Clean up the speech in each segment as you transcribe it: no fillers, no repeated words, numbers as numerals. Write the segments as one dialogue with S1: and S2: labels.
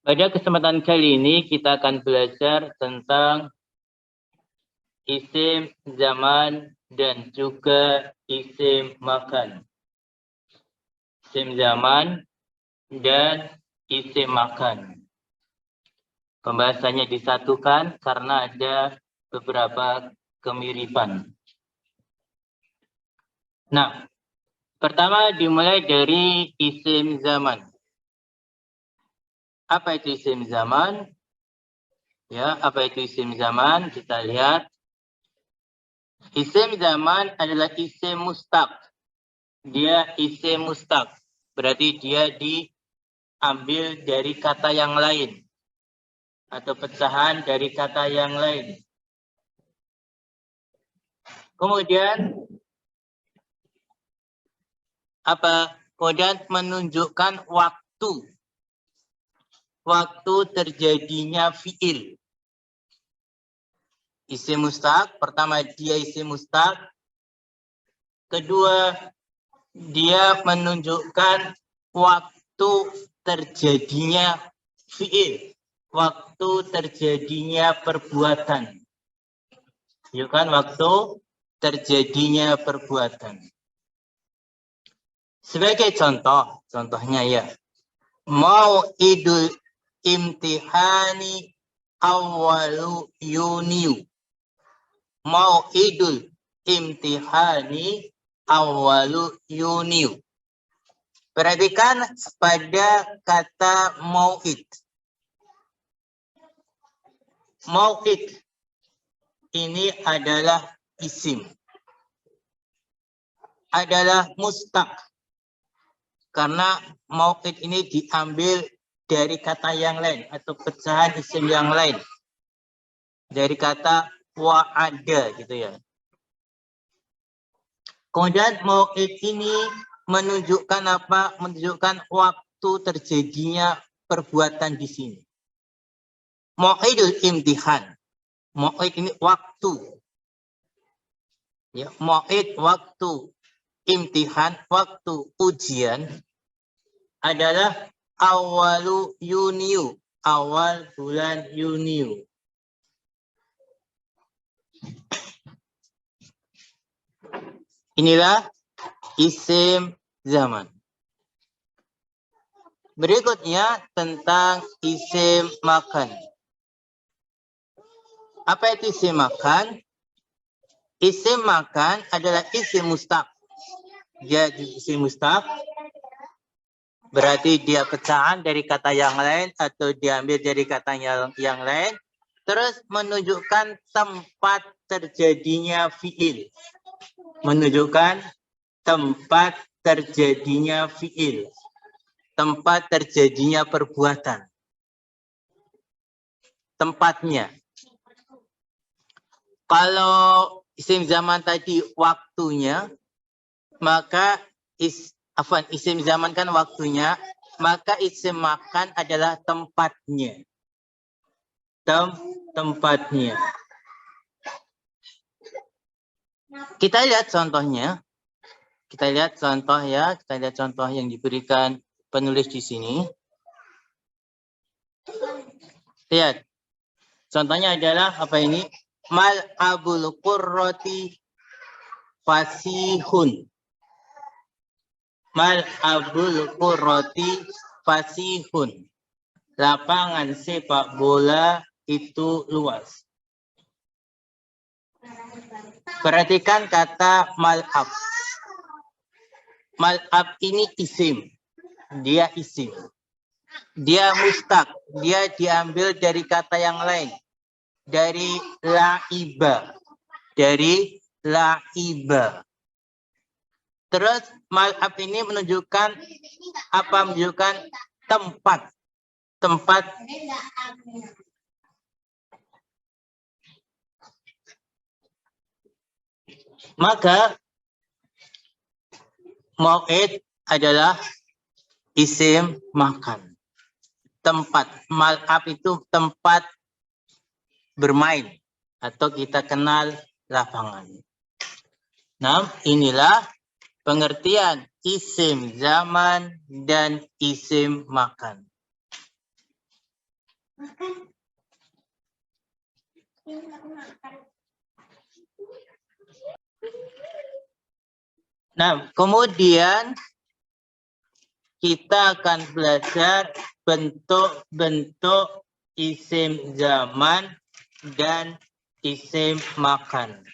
S1: Pada kesempatan kali ini kita akan belajar tentang isim zaman dan juga isim makan. Isim zaman dan isim makan. Pembahasannya disatukan karena ada beberapa kemiripan. Nah, pertama dimulai dari isim zaman. Apa itu isim zaman? Ya, apa itu isim zaman? Kita lihat. Isim zaman adalah isim mustaq. Dia isim mustaq. Berarti dia diambil dari kata yang lain. Atau pecahan dari kata yang lain. Kemudian Kemudian menunjukkan waktu. Waktu terjadinya fiil. Isim mustaq, pertama dia isim mustaq. Kedua, dia menunjukkan waktu terjadinya fiil. Waktu terjadinya perbuatan. Menunjukkan waktu terjadinya perbuatan. Sebagai contohnya ya. Mau'idul imtihani awalu Yuniu. Mau'idul imtihani awalu Yuniu. Perhatikan pada kata mau'id. Mau'id ini adalah isim. Adalah mustaq. Karena mau'id ini diambil dari kata yang lain atau pecahan isim yang lain. Dari kata wa'ada gitu ya. Kemudian mau'id ini menunjukkan apa? Menunjukkan waktu terjadinya perbuatan di sini. Mau'idul imtihan. Mau'id ini waktu. Ya, mau'id waktu. Imtihan waktu ujian adalah awalu Yuniu. Awal bulan Yuniu. Inilah isim zaman. Berikutnya tentang isim makan. Apa itu isim makan? Isim makan adalah isim mustaq. Dia isim mustaq. Berarti dia pecahan dari kata yang lain atau diambil dari kata yang lain. Terus menunjukkan tempat terjadinya fiil. Menunjukkan tempat terjadinya fiil. Tempat terjadinya perbuatan. Tempatnya. Kalau isim zaman tadi waktunya, maka isim zaman kan waktunya, maka isim makan adalah tempatnya. Tempatnya. Kita lihat contohnya. Kita lihat contoh ya, kita lihat contoh yang diberikan penulis di sini. Lihat. Contohnya adalah apa ini? Mal abul qurrati fasihun. Mal abul qurrati fasihun. Lapangan sepak bola itu luas. Perhatikan kata mal'ab. Mal'ab ini isim. Dia isim. Dia mustaq. Dia diambil dari kata yang lain. Dari la'iba. Dari la'iba. Terus mal'ab ini menunjukkan apa? Menunjukkan tempat. Tempat. Maka mau'id adalah isim makan. Tempat. Mal'ab itu tempat bermain. Atau kita kenal lapangan. Nah, inilah pengertian isim zaman dan isim makan. Nah, kemudian kita akan belajar bentuk-bentuk isim zaman dan isim makan.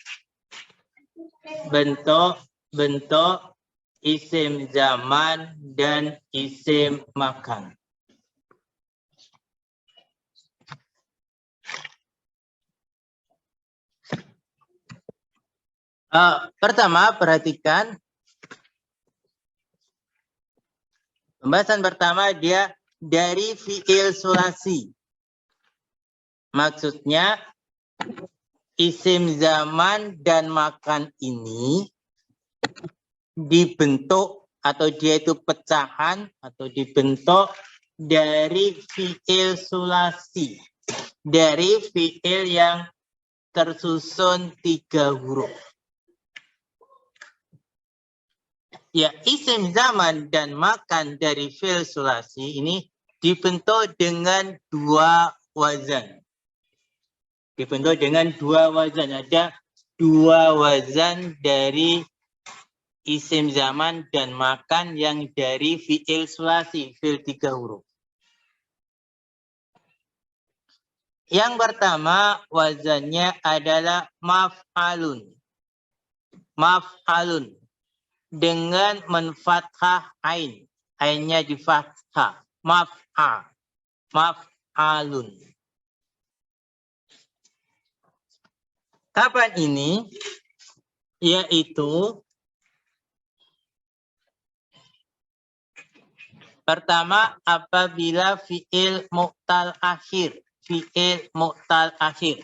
S1: Bentuk-bentuk isim zaman dan isim makan. Pertama, perhatikan. Pembahasan pertama dia dari fi'il sulasi. Maksudnya isim zaman dan makan ini dibentuk atau dia itu pecahan atau dibentuk dari fi'il sulasi. Dari fi'il yang tersusun 3 huruf. Ya, isim zaman dan makan dari fi'il sulasi ini dibentuk dengan 2 wazan. Dibentuk dengan 2 wazan. Ada 2 wazan dari isim zaman dan makan yang dari fi'il sulasi, fi'il 3 huruf. Yang pertama wazannya adalah maf'alun. Maf'alun. Dengan menfathah ain. Ainnya di fathah. Maf'alun. Kapan ini? Yaitu pertama apabila fi'il mu'tal akhir. Fi'il mu'tal akhir.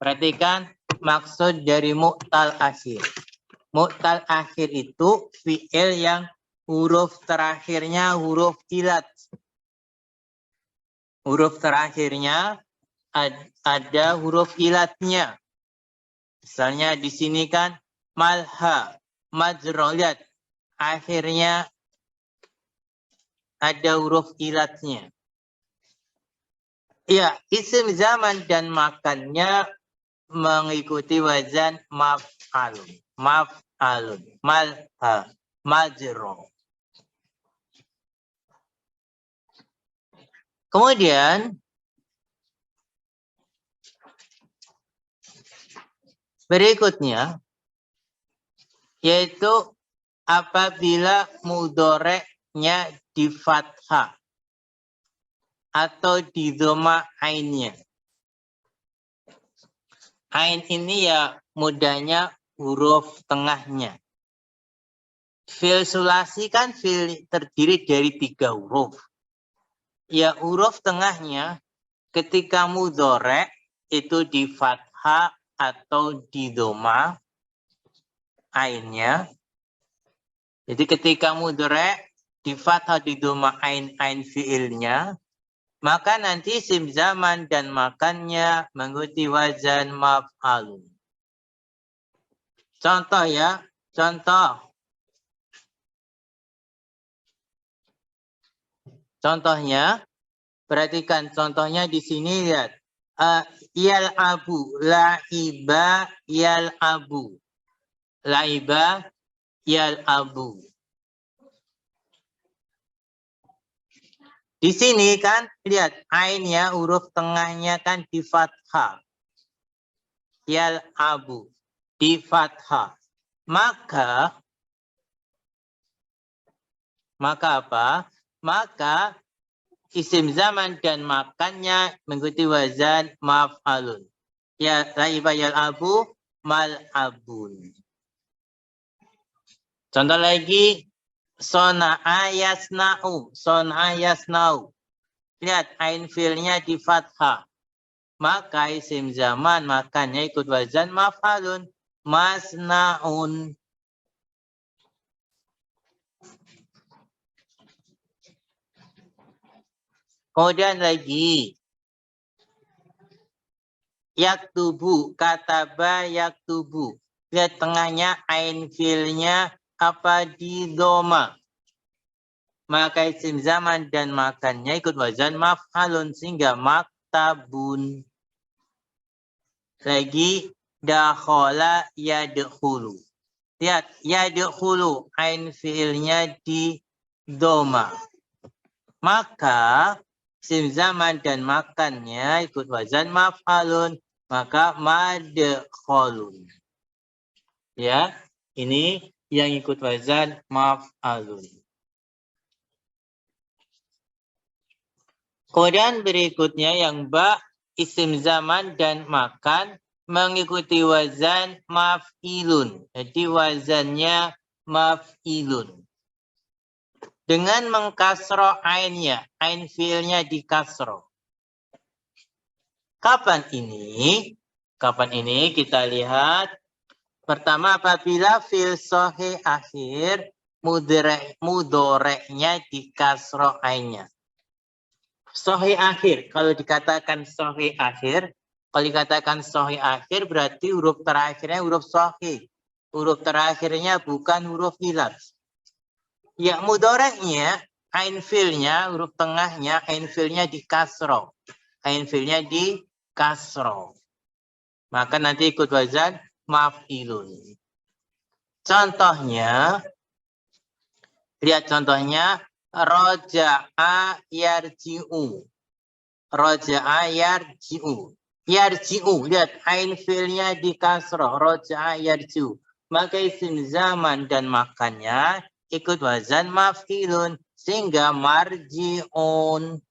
S1: Perhatikan maksud dari mu'tal akhir. Mu'tal akhir itu fi'il yang huruf terakhirnya huruf ilat. Huruf terakhirnya ada huruf ilatnya. Misalnya di sini kan malha, majrolat. Akhirnya ada huruf ilatnya. Ya, isim zaman dan makannya mengikuti wazan maf'alun. Maf'alun. Malha. Majro. Kemudian berikutnya yaitu apabila mudhoreknya di fathah atau di dhamma ainnya. Ain ini ya mudahnya huruf tengahnya. Fi'il sulasi kan fi'il terdiri dari 3 huruf. Ya huruf tengahnya ketika mudhorek itu di fathah atau di dhamma ainnya. Jadi ketika mudhorek di fathah di dhamma ain fi'ilnya, maka nanti isim zaman dan makannya mengikuti wazan maf'alun. Contoh ya, contoh. Contohnya, perhatikan contohnya di sini lihat. Yal abu, laiba yal abu. Laiba yal abu. Di sini kan lihat ainnya huruf tengahnya kan di fathah. Yal abu di fathah. Maka apa? Maka isim zaman dan makannya mengikuti wazan maf'alun. Ya laiba yal abu mal abun. Contoh lagi sona'a yasna'u. Sona'a yasna'u. Lihat ain fi'ilnya di fathah. Maka isim zaman makannya ikut wazan maf'alun. Masna'un. Kemudian lagi yaktubu, kataba yaktubu. Lihat tengahnya ain fi'ilnya apa di doma. Maka isim zaman dan makannya ikut wazan maf'alun sehingga maktabun. Lagi dakhala yadkhulu. Lihat, yadkhulu ain fiilnya di doma. Maka isim zaman dan makannya ikut wazan maf'alun, maka madkhalun. Ya, ini yang ikut wazan maf'alun. Kemudian berikutnya yang ba, isim zaman dan makan mengikuti wazan maf'ilun. Jadi wazannya maf'ilun. Dengan mengkasroh ainnya, ain fiilnya dikasroh. Kapan ini? Kapan ini kita lihat. Pertama, apabila fiil sahih akhir mudoreknya dikasroh ainnya. Sahih akhir, kalau dikatakan sahih akhir, berarti huruf terakhirnya huruf sahih. Huruf terakhirnya bukan huruf ilat. Ya, mudoreknya, ain fiilnya, huruf tengahnya, ain fiilnya dikasroh. Ain fiilnya dikasroh. Maka nanti ikut wazan maf'ilun. Contohnya, lihat contohnya, roja'a yarji'u. Roja'a yarji'u. Yarji'u, lihat ain fiilnya di kasroh. Roja'a yarji'u. Maka isim zaman dan makannya ikut wazan maf'ilun. Sehingga marji'un.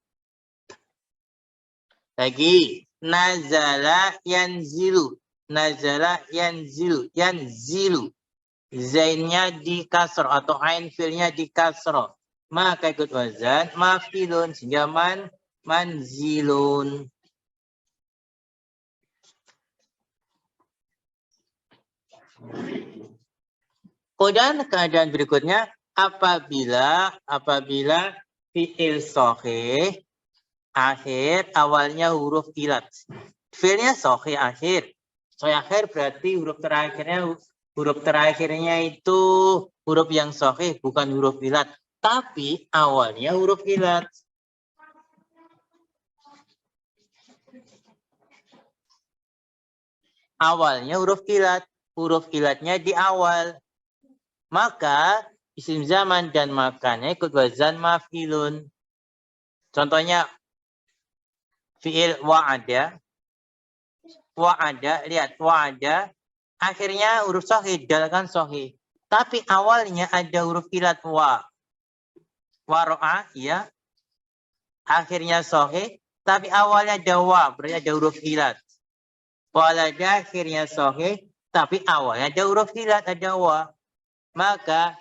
S1: Lagi, nazala yanzilu. Nazala yanzilu. Yanzilu. Zainnya di kasroh atau ain fiilnya di kasroh. Maka ikut wazan maf'ilun sehingga manzilun. Kemudian keadaan berikutnya apabila fi'il sahih akhir awalnya huruf ilat. Fi'ilnya sahih akhir. Sahih akhir berarti huruf terakhirnya itu huruf yang sahih, bukan huruf ilat. Tapi awalnya huruf ilat. Awalnya huruf ilat. Huruf ilatnya di awal. Maka isim zaman dan makannya ikut wazan maf'ilun. Contohnya fi'il wa'ada. Wa'ada, lihat wa'ada. Akhirnya huruf sahih, dal kan sahih. Tapi awalnya ada huruf ilat wa. Waro'a, ya. Akhirnya sahih, tapi awalnya ada wa, berarti ada huruf ilat. Walada akhirnya sahih, tapi awalnya ada huruf ilat, ada wa. Maka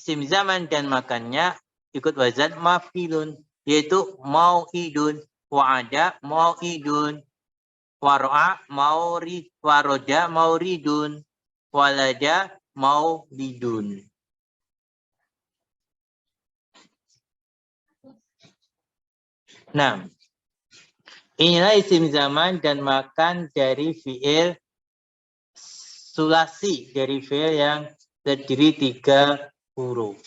S1: isim zaman dan makannya ikut wazan maf'ilun, yaitu mau'idun, wa'ada mau'idun. Waro'a maurid, waroda mauridun, walada mauridun. Nah, inilah isim zaman dan makan dari fi'il sulasi, dari fi'il yang terdiri 3 huruf.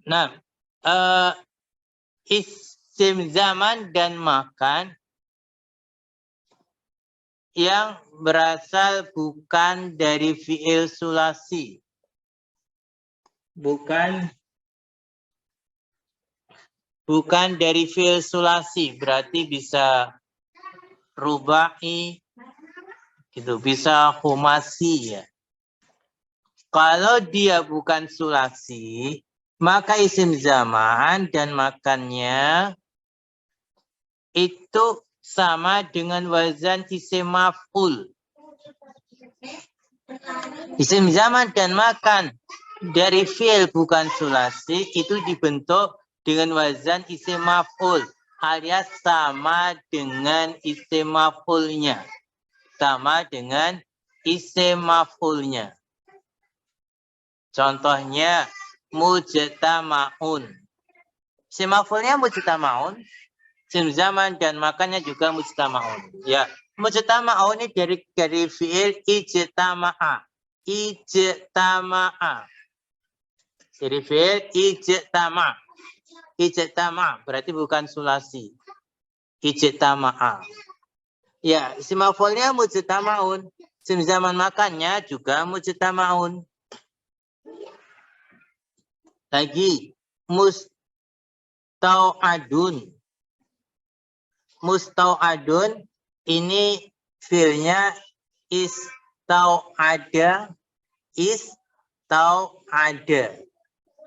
S1: Nah, isim zaman dan makan yang berasal bukan dari fi'il sulasi. Bukan dari fi'il sulasi, berarti bisa rubai, gitu, bisa khumasi ya. Kalau dia bukan sulasi, maka isim zaman dan makannya itu sama dengan wazan isim maf'ul. Isim zaman dan makan dari fi'il bukan sulasi itu dibentuk dengan wazan isim maf'ul alias sama dengan isim maf'ulnya. Sama dengan isim maf'ulnya. Contohnya mujtama'un. Isim maf'ulnya mujtama'un. Isim zaman dan makannya juga mujtama'un. Ya, mujtama'un ini dari fi'il ijtama'a. ijtama'a. Jadi fi'il ijtama'. Ijtama' berarti bukan sulasi. Ijtama'a. Ya, isim maf'ulnya mujtama'un. Isim zaman makannya juga mujtama'un. Lagi mustau'adun. Mustau'adun ini fi'ilnya istau'ada. Istau'ada.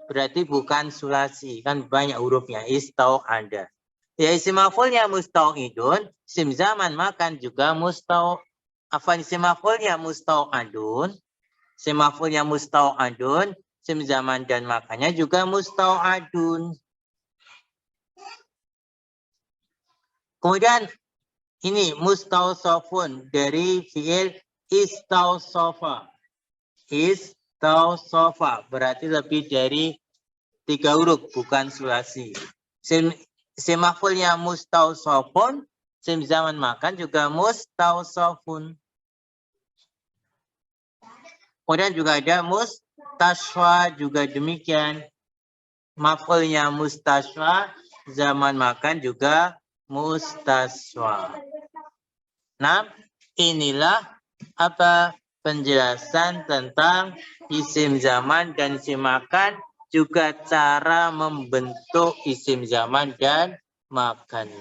S1: Berarti bukan sulasi, kan banyak hurufnya. Istau'ada. Ya, isim maf'ulnya mustau'idun, isim zaman makan juga isim maf'ulnya mustau'adun, isim maf'ulnya mustau'adun, isim zaman dan makannya juga mustau'adun. Kemudian ini mustausafun dari fi'il istausafa. Istausafa berarti lebih dari 3 huruf, bukan sulasi. Isim maf'ulnya mustausafun, isim zaman makan juga mustausafun. Kemudian juga ada mustaswa juga demikian. Maf'ulnya mustaswa, zaman makan juga mustaswa. Nah, inilah apa penjelasan tentang isim zaman dan isim makan, juga cara membentuk isim zaman dan makan.